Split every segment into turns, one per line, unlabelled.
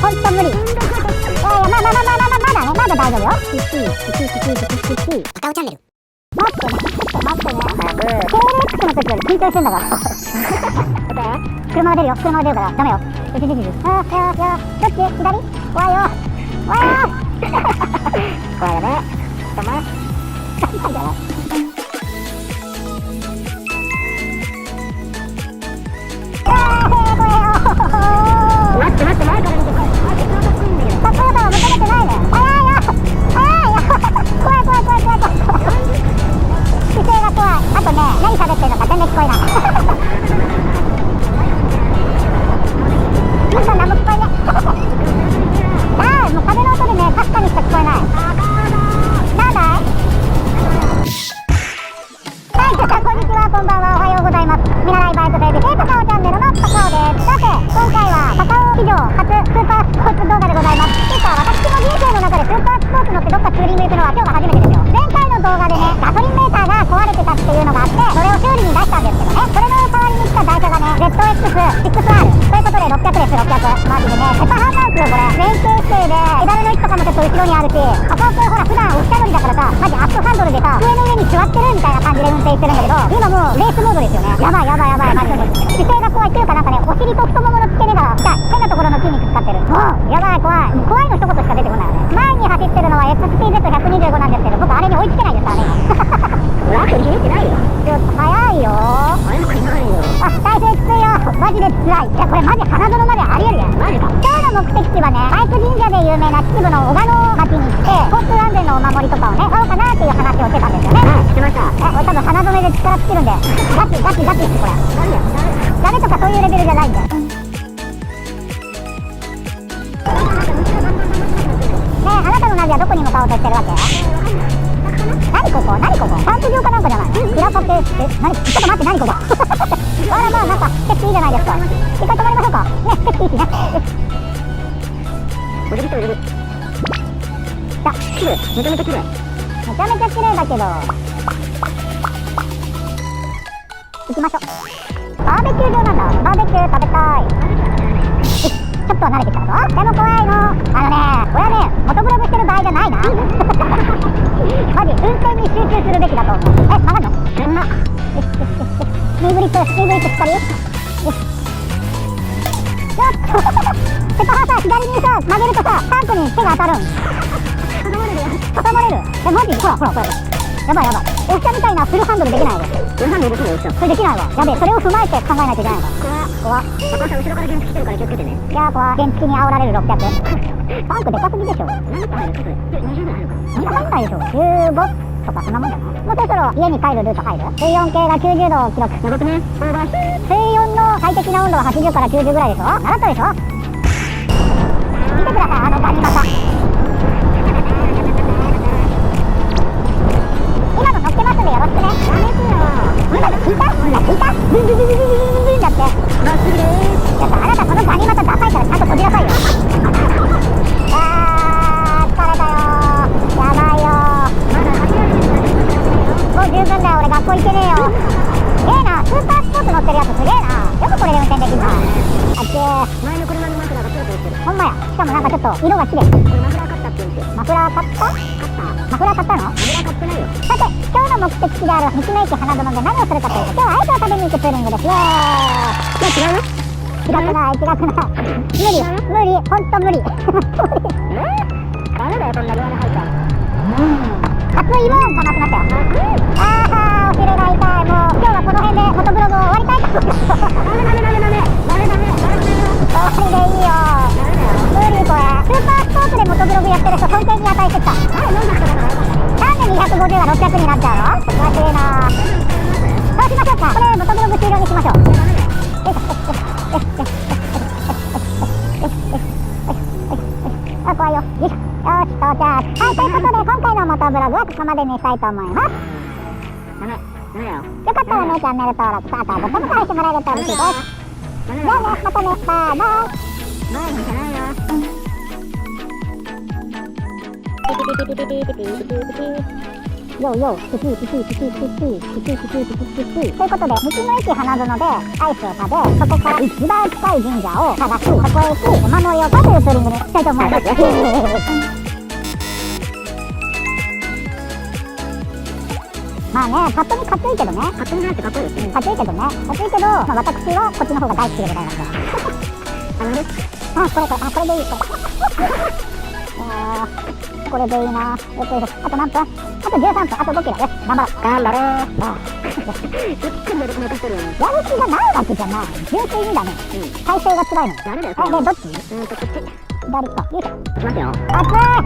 ほんと無理。いやいや、まだね、まだ大丈夫よ。
赤尾チャンネル。
待ってね、KLX の時より緊張してんだから。車が出るからダメよ。どっち左？怖いよ。怖いよね。止ま待って前から見てこい。かっこよさは求めてないね。早いよ。怖い。姿勢が怖い。あとね、何喋ってるのか全然聞こえない。何も聞こえない。もう風の音でね、かすかにしか聞こえない。なんだい？はい、皆さんこんにちは、こんばんは、おはようございます。見習いバイトで高尾チャンネルの高尾です。さて、今回は高尾史上初スーパースポーツ動画でございます。てか、私の人生の中でスーパースポーツ乗ってどっかツーリング行くのは今日が初めてですよ。前回の動画でね、ガソリンメーターが壊れてたっていうのがあって、それを修理に出したんですけどね、それの代わりに来た台車がね、ZX6R。ということで600です、600。マジでね、ペタハンなんですよ、これ。連携姿勢で、ペダルの位置とかもちょっと後ろにあるし、高尾君ほら、普段おしゃ乗りだからさ、マジアップハンドルでさ、机の上に座ってるみたいな感じで運転してるんだけど、今もうレースモードですよね。やばい、マジで。姿勢が怖いっていうかなんかね、お尻と太ももの付け根が痛い。変なところの筋肉使ってる。もう、やばい、怖いの一言しか出てこないよね。前に走ってるのは XTZ125 なんですけど、僕あれに追いつけないですからね、今。アプリひねってないよ。ちょっと早いよ。体勢きついよ。マジで辛い。いや、これマジ花園までありえるやん。マジか。今日の目的地はね、バイク神社で有名な秩父の小鹿野町に行って、交通安全のお守りとかをね、買おうかなっていう話をしてたんですよね。してました。俺多分花園で力尽きるんで、ガチってこれ。ダメとかそういうレベルじゃないんだよ。ねえ、あなたのナビはどこに向かおうとしてるわけ？何ここキャンプ場かなんかじゃないの？蔵パって何？ちょっと待って、何ここあらまあ、なんか景色いいじゃないですか。一回止まりましょうかね。景色いいしね。売れる人いる。綺麗、めちゃめちゃ綺麗だけど、行きましょう。バーベキュー場なんだ。バーベキュー食べたい。ちょっと慣れてきたぞ。でも怖いの。俺はね、モトブログしてる場合じゃないな。マジ、運転に集中するべきだと思う。曲がんの？スピーブリッツしっかり。よっセパハさ、左にさ、曲げるとさ、タンクに手が当たるん。挟まれる。マジ？ほら。やばい。おっしゃみたいなフルハンドルできないわ。フルハンドルできないよ、それできないわ。やべえ、それを踏まえて考えないといけないのか。怖っ。高尾さん、後ろから原付来てるから気をつけてね。いやー、怖い。原付に煽られる600。タンクでかすぎでしょ。何個入る？20ぐらい入るか。そんな入んないでしょ。15とかそんなもんじゃない？もうそろそろ家に帰るルート入る？水温計が90度を記録。やばくね。水温の最適な温度は80から90ぐらいでしょ。習ったでしょ。見てください、あのガニ股。今の乗ってますんでよろしくね。やめてよ。聞いた？ブンだって。まっすぐでーす。あなたこのガニ股ダサいからちゃんと閉じなさいよ。疲れたよ。やばいよ。もう十分だよ、俺学校行けねえよ。すげえな、スーパースポーツ乗ってるやつすげえな。よくこれで運転できるな。あっちー。前の車のマフラーがツルツルしてる。ほんまや。しかもなんかちょっと色が綺麗。これマフラーカッターって言うんですよ。マフラー買った？マフラー買ったの？マフラー買ってないよ。さて、今日の目的地である道の駅花園で何をするかというと、今日はアイスを食べに行くツーリングです。イエーイ。違くない。無理、ほんと無理。ダメだよ、そんな量の入ったら。熱いもんかなくなったよ。お尻が痛い。もう今日はこの辺でモトブログを終わりたいと思います。ダメ。終わりでいいよ。無理これ。スーパースポーツでモトブログやってる人尊敬に値してきた。なんで250が600になっちゃうの？おかしいな。そうしましょうか。これモトブログ終了にしましょう。怖いよ。よし、到着。はい、ということで今回のモトブログはここまでにしたいと思います。よかったらね、チャンネル登録、ボタンボタンしてもらえると嬉しいです。じゃあね、またね、バイバイ。バイじゃないよ。ピピピピピピピピピピピ。ようよう、プチプチプチプチプチプチプチプチプチということで、道の駅花園でアイスを食べ、そこから一番近い神社を探し、そこへ行き、お守りを買うというツーリングにしたいと思います。まあね、パッと見かっこいいけどね。パッと見なんてかっこいいですね。かっこいいけどね。かっこいいけど、まあ私はこっちの方が大好きでございます。これでいい。これでいいな。あと何分？あと13分。あと5キロです。頑張ろう。頑張ろう。やる気がないわけじゃない。純粋にだね。体勢が辛いの。で、どっち？左か。よいしょ。いきますよ。熱い！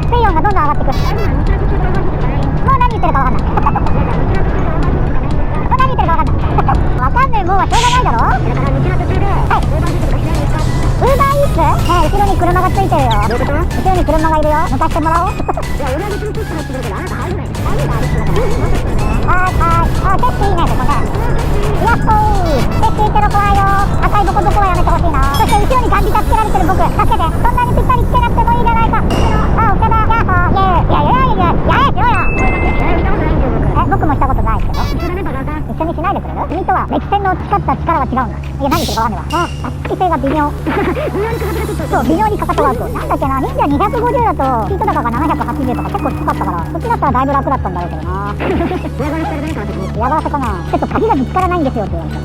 水温がどんどん上がってくる。もう何言ってるかわかんない。わかんないもんはしょうがないだろ。だから道の途中で、はい、ウーバーイーツね、後ろに車がついてるよ。後ろに車がいるよ。抜かしてもらおう。いや、裏口にスイッチ入ってるけど、あなた入れない。何がある人だから。テストいいね、ここね。やっほー。テストいいけど怖いよ。赤いボコボコはやめてほしいな。そして後ろにガンビタつけられてる僕。助けて。そんなにぴったりつけなくてもいいじゃないか。岡田、ヤッホー。やれしろよ。僕もしたことないけど。一緒にしないでくれる？君とは歴戦の誓った力が違うんだ。いや、何言ってるかわかんないわ。足つき性が微妙。そう、微妙にかかとが合うと。なんだっけな、忍者250だと、シート高が780とか結構きつかったから、そっちだったらだいぶ楽だったんだろうけどな。嫌がらせかな。ちょっと鍵が見つからないんですよって言われた。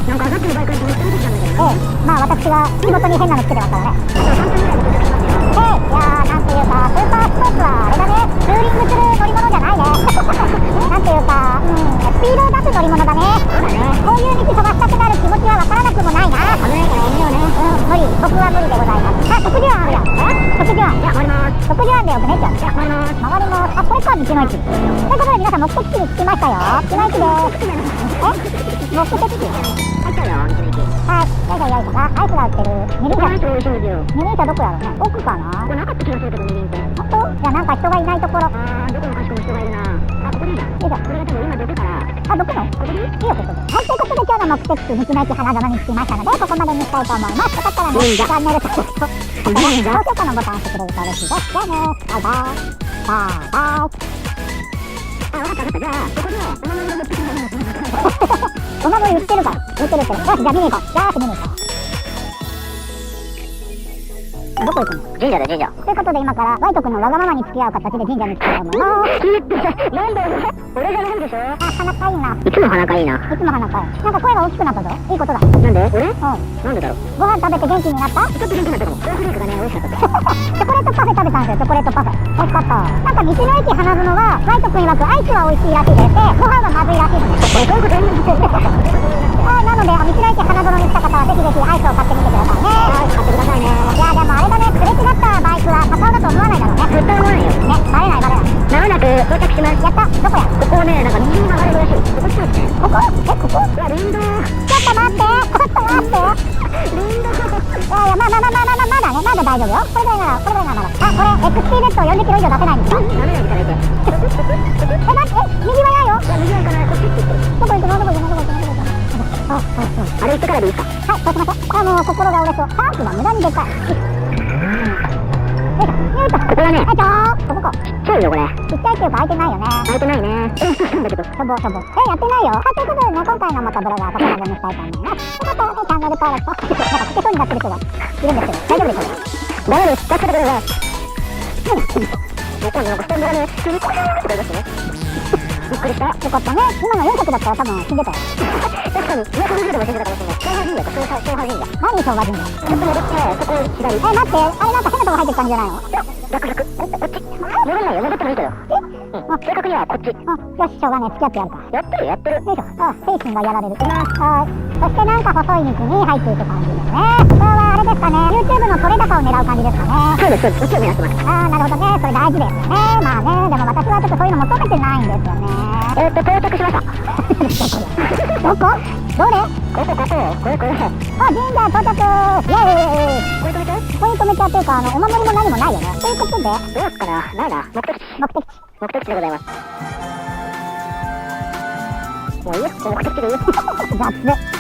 なんか上がってるバイクに乗ってみてきたんだけど。まあ私が仕事に変なのつけてますからね。いやー、なんていうか、スーパースポーツはあれだね、ツーリングする乗り物じゃないね。なんていうか、スピードを出す乗り物だね。こういう道飛ばしたくなる気持ちはわからなくもないな。危ないからやめようね。無理、僕は無理でございます。あ、特需案あるやん。特需案。じゃあ回ります。特需案でよくねっちゃう。じゃあ回ります。回ります。あ、これか、道の駅。ということで皆さん目的地に着きましたよ。道の駅です。目的地入ったよ、道の駅。はい、よいしょよいしょ。あ、アイスが売ってる。二輪車。二輪車どこやろうね。奥かな。これなかった気がするけど、二輪車。本当？じゃあなんか人がいないところ。どこもかしこも人がいるな。あ、ここにいる。よいしょ。これが多分今どくから。あ、どくの？ここにいいよ、ここで。はい、ということで今日の目的地、道の駅花園に着きましたので、ここまでにしたいと思います。よかったらね、チャンネル登録と、高評価のボタンを押してくれると嬉しいです。じゃあね、バイバイ。バイバイ。あ、わかった。じゃあ、ここでお守り売ってるから。売ってる。よし、じゃあ見に行こう。じゃあ見に行こう。どこ行くの？神社だ、神社。ということで今からワイト君のわがままに付き合う形で神社に行きたいと思います。なんだよ、俺じゃないでしょ。あ、鼻かいいな。いつも鼻かいいな。いつも鼻かいい。なんか声が大きくなったぞ。いいことだ。なんで？俺？なんでだろう。ご飯食べて元気になった？ちょっと元気になったかも。コーンフレークがね、美味しかった。チョコレートパフェ食べたんですよ、チョコレートパフェ。美味しかった。なんか道の駅花園は、ワイト君曰くアイスは美味しいらしいです。で、ご飯はまずいらしいですね。そういうこと言うんですよ。なので、道の駅花園に来た方はぜひぜひアイスを買ってみてくださいね。はい、買ってくださいね。いや、でもあれだね、すれ違ったバイクは高尾だと思わないだろうね。絶対思わないよ。ね、バレない。まもなく到着します。やった。どこや？ここね、なんか右に曲がれるらしい。ここ来ますね。ここ？ここ？いや、林道。ちょっと待って。林道。いや、まだね。まだ大丈夫よ。これぐらいならまだ。あ、これ、XT ベッド40キロ以上出せないんですか？ダメなんですか？待って、右はないよ。いや、右は行かない。こっちって言ってる。どこ行くの？あれ行ってからでいいか。はい、そうしましょう。もう心が折れそう。ハーフは無駄にでかい。よいしょ。ここだね。ここか。ちっちゃいよ、これ。ちっちゃいっていうか空いてないよね。空いてないね。だけど。しょぼ。やってないよ。ということでね、今回の元ブログはここまでにしたいと思います。よかったらね、チャンネル登録と、なんかつけそうになってる人がいるんですけど、大丈夫でしょうか？ダメです。助けてください。今度なんかスタンドがね、急にコーンって出してね。びっくりした。よかったね。今の400だったら多分死んでたよ。確かに、250でも死んでたかもしれない。昭和神社。何昭和神社？ちょっと戻って、そこ左。待って、あれなんか変なとこ入ってきたんじゃないの？逆。こっち。戻んないよ、戻ってもいいけど。正確にはこっち。よし、しょうがねえ、付き合ってやるか。やってる。よいしょ。精神がやられる。そしてなんか細い道に入っていく感じですね。これはあれですかね、YouTube の取れ高を狙う感じですかね。そうです。YouTube 狙ってます。なるほどね。それ大事ですよね。まあね、でも私はちょっとそういうの求めてないんですよね。到着しました。どこ？どれ？これ。あ、神社到着。イエーイ。ここに止めちゃうというか、お守りも何もないよね。ということで、どうすかな？ないな。目的地でございます。もういいよ。目的地でいいよ。雑。